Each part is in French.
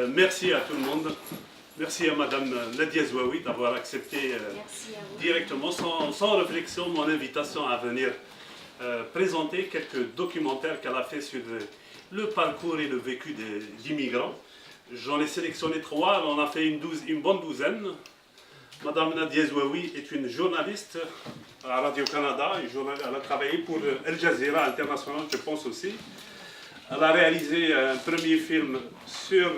Merci à tout le monde. Merci à Madame Nadia Zouaoui d'avoir accepté directement, sans réflexion, mon invitation à venir présenter quelques documentaires qu'elle a fait sur le parcours et le vécu des immigrants. J'en ai sélectionné 3, on a fait une bonne douzaine. Madame Nadia Zouaoui est une journaliste à Radio-Canada. Elle a travaillé pour Al Jazeera International, je pense aussi. Elle a réalisé un premier film sur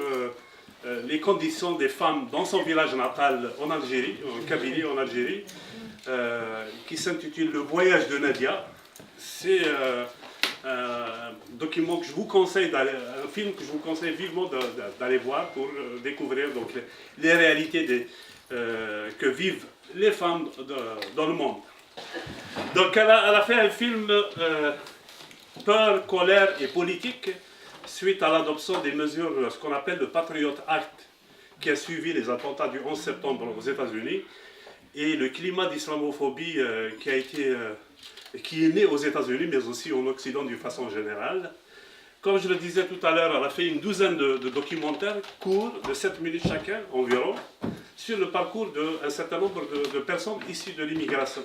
les conditions des femmes dans son village natal en Algérie, en Kabylie en Algérie, qui s'intitule Le voyage de Nadia. C'est un document que je vous conseille, un film que je vous conseille vivement d'aller voir pour découvrir donc, les réalités que vivent les femmes dans le monde. Donc elle a fait un film peur, colère et politique suite à l'adoption des mesures, ce qu'on appelle le Patriot Act, qui a suivi les attentats du 11 septembre aux États-Unis, et le climat d'islamophobie qui est né aux États-Unis, mais aussi en Occident d'une façon générale. Comme je le disais tout à l'heure, elle a fait une douzaine de documentaires courts, de 7 minutes chacun environ, sur le parcours d'un certain nombre de personnes issues de l'immigration.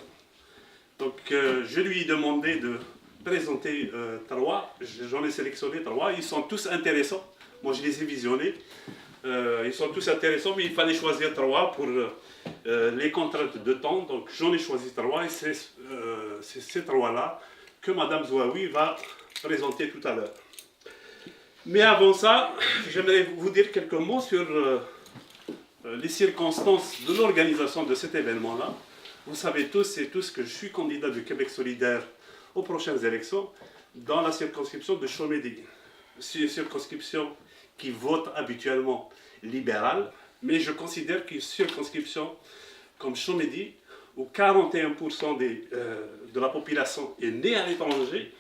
Donc je lui ai demandé de présenter 3, j'en ai sélectionné 3, ils sont tous intéressants, moi je les ai visionnés, ils sont tous intéressants, mais il fallait choisir 3 pour les contraintes de temps, donc j'en ai choisi 3 et c'est ces 3-là que Madame Zouaoui va présenter tout à l'heure. Mais avant ça, j'aimerais vous dire quelques mots sur les circonstances de l'organisation de cet événement-là. Vous savez tous et tous que je suis candidat du Québec solidaire aux prochaines élections dans la circonscription de Chomedey. C'est une circonscription qui vote habituellement libérale, mais je considère qu'une circonscription comme Chomedey, où 41% de la population est née à l'étranger,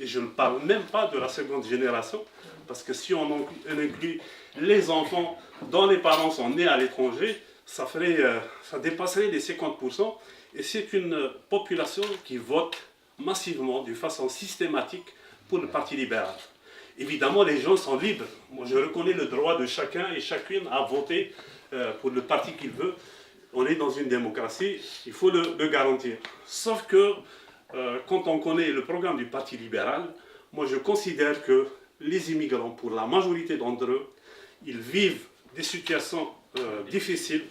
et je ne parle même pas de la seconde génération, parce que si on inclut les enfants dont les parents sont nés à l'étranger, ça dépasserait les 50%, et c'est une population qui vote massivement, de façon systématique, pour le Parti libéral. Évidemment, les gens sont libres. Moi, je reconnais le droit de chacun et chacune à voter pour le parti qu'il veut. On est dans une démocratie, il faut le garantir. Sauf que, quand on connaît le programme du Parti libéral, moi, je considère que les immigrants, pour la majorité d'entre eux, ils vivent des situations difficiles,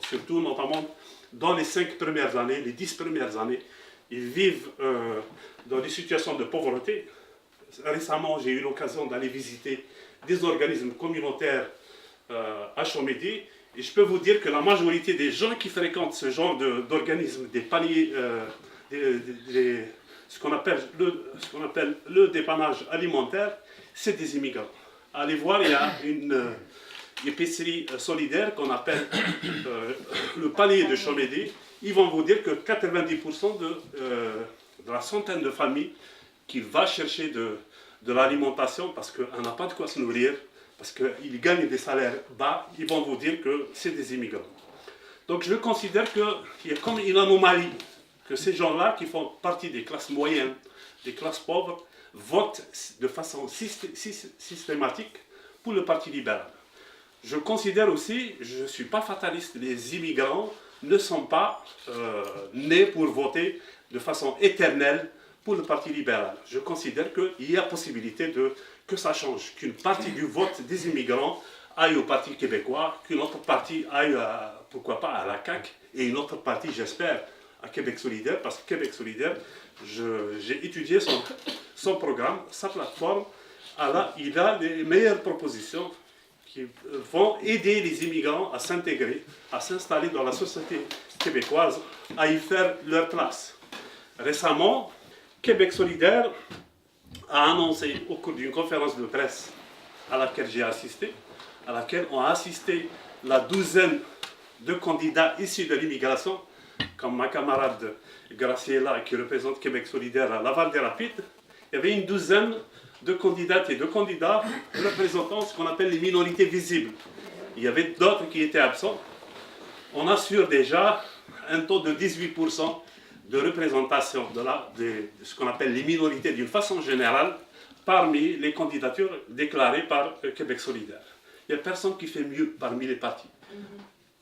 surtout notamment dans les 5 premières années, les 10 premières années. Ils vivent dans des situations de pauvreté. Récemment, j'ai eu l'occasion d'aller visiter des organismes communautaires à Chomedey, et je peux vous dire que la majorité des gens qui fréquentent ce genre d'organismes, des paniers, ce qu'on appelle le dépannage alimentaire, c'est des immigrants. Allez voir, il y a une épicerie solidaire qu'on appelle le panier de Chomedey. Ils vont vous dire que 90% de la centaine de familles qui va chercher de l'alimentation parce qu'elle n'a pas de quoi se nourrir, parce qu'ils gagnent des salaires bas, ils vont vous dire que c'est des immigrants. Donc je considère qu'il y a comme une anomalie, que ces gens-là qui font partie des classes moyennes, des classes pauvres, votent de façon systématique pour le Parti libéral. Je considère aussi, je ne suis pas fataliste, les immigrants ne sont pas nés pour voter de façon éternelle pour le Parti libéral. Je considère qu'il y a possibilité que ça change, qu'une partie du vote des immigrants aille au Parti québécois, qu'une autre partie aille, pourquoi pas, à la CAQ, et une autre partie, j'espère, à Québec solidaire, parce que Québec solidaire, j'ai étudié son programme, sa plateforme, il a les meilleures propositions qui vont aider les immigrants à s'intégrer, à s'installer dans la société québécoise, à y faire leur place. Récemment, Québec solidaire a annoncé au cours d'une conférence de presse à laquelle j'ai assisté, à laquelle ont assisté la douzaine de candidats issus de l'immigration, comme ma camarade Graciela qui représente Québec solidaire à Laval-des-Rapides. Il y avait une douzaine de candidates et de candidats représentant ce qu'on appelle les minorités visibles. Il y avait d'autres qui étaient absents. On assure déjà un taux de 18% de représentation de ce qu'on appelle les minorités d'une façon générale parmi les candidatures déclarées par Québec solidaire. il n'y a personne qui fait mieux parmi les partis.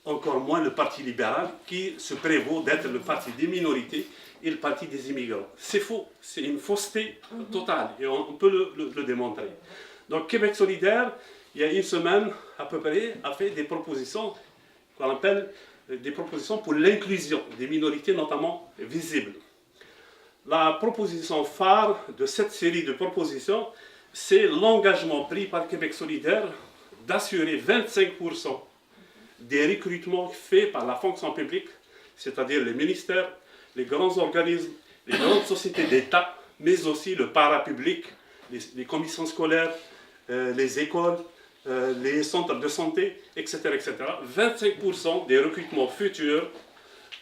Encore moins le Parti libéral qui se prévaut d'être le parti des minorités et le parti des immigrants. C'est faux, c'est une fausseté totale et on peut le démontrer. Donc Québec solidaire, il y a une semaine à peu près, a fait des propositions qu'on appelle des propositions pour l'inclusion des minorités, notamment visibles. La proposition phare de cette série de propositions, c'est l'engagement pris par Québec solidaire d'assurer 25% des recrutements faits par la fonction publique, c'est-à-dire les ministères, les grands organismes, les grandes sociétés d'État, mais aussi le parapublic, les commissions scolaires, les écoles, les centres de santé, etc. etc. 25% des recrutements futurs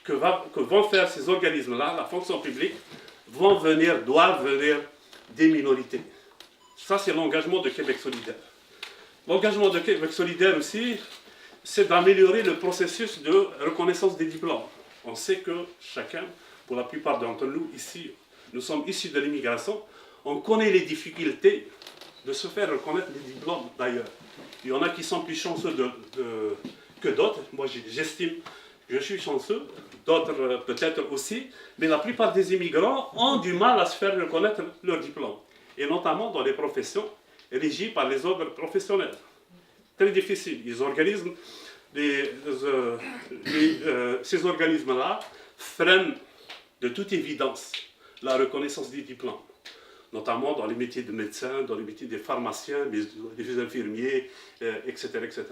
que vont faire ces organismes-là, la fonction publique, doivent venir des minorités. Ça, c'est l'engagement de Québec solidaire. L'engagement de Québec solidaire aussi, c'est d'améliorer le processus de reconnaissance des diplômes. On sait que chacun, pour la plupart d'entre nous ici, nous sommes issus de l'immigration, on connaît les difficultés de se faire reconnaître les diplômes d'ailleurs. Il y en a qui sont plus chanceux que d'autres. Moi, j'estime que je suis chanceux, d'autres peut-être aussi, mais la plupart des immigrants ont du mal à se faire reconnaître leur diplôme, et notamment dans les professions régies par les ordres professionnels. Très difficile. Ces organismes-là freinent de toute évidence la reconnaissance des diplômes, notamment dans les métiers de médecins, dans les métiers des pharmaciens, des infirmiers, etc., etc.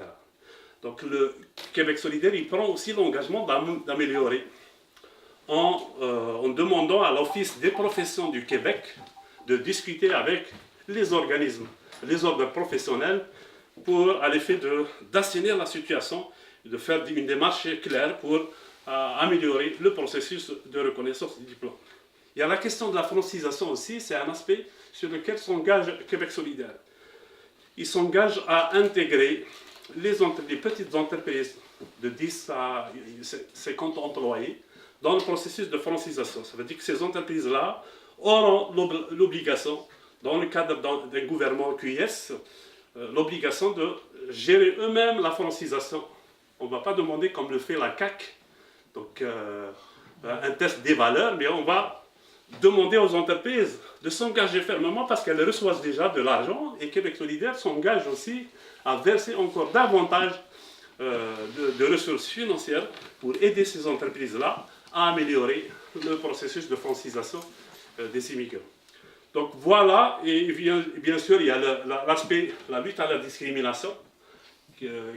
Donc le Québec solidaire, il prend aussi l'engagement d'améliorer en demandant à l'Office des professions du Québec de discuter avec les organismes, les ordres professionnels, à l'effet d'assainir la situation, de faire une démarche claire pour améliorer le processus de reconnaissance des diplômes. Il y a la question de la francisation aussi, c'est un aspect sur lequel s'engage Québec solidaire. Il s'engage à intégrer les petites entreprises de 10 à 50 employés dans le processus de francisation. Ça veut dire que ces entreprises-là auront l'obligation, dans le cadre d'un gouvernement QIS, l'obligation de gérer eux-mêmes la francisation. On ne va pas demander, comme le fait la CAQ, donc, un test des valeurs, mais on va demander aux entreprises de s'engager fermement parce qu'elles reçoivent déjà de l'argent, et Québec solidaire s'engage aussi à verser encore davantage de ressources financières pour aider ces entreprises-là à améliorer le processus de francisation des immigrants. Donc voilà, et bien sûr il y a l'aspect, la lutte à la discrimination.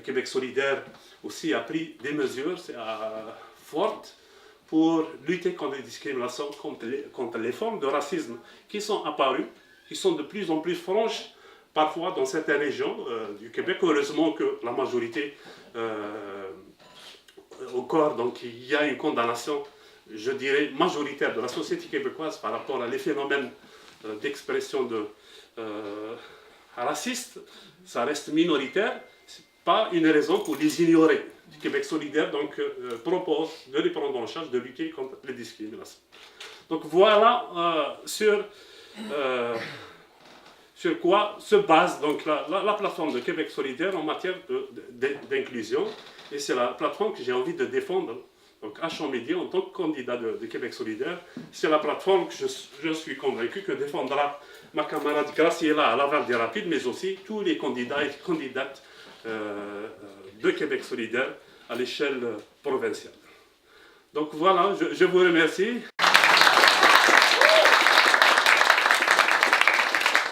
Québec solidaire aussi a pris des mesures fortes pour lutter contre les discriminations, contre les formes de racisme qui sont apparues, qui sont de plus en plus franches, parfois dans certaines régions du Québec. Heureusement que la majorité, encore, donc il y a une condamnation, je dirais, majoritaire de la société québécoise par rapport à les phénomènes d'expression raciste. Ça reste minoritaire, ce n'est pas une raison pour les ignorer. Québec solidaire donc propose de les prendre en charge, de lutter contre les discriminations. Donc voilà sur quoi se base donc la plateforme de Québec solidaire en matière d'inclusion, et c'est la plateforme que j'ai envie de défendre. Donc à Chambédien, en tant que candidat de Québec solidaire, c'est la plateforme que je suis convaincu que défendra ma camarade Graciela à Laval-des-Rapides, mais aussi tous les candidats et candidates de Québec solidaire à l'échelle provinciale. Donc voilà, je vous remercie.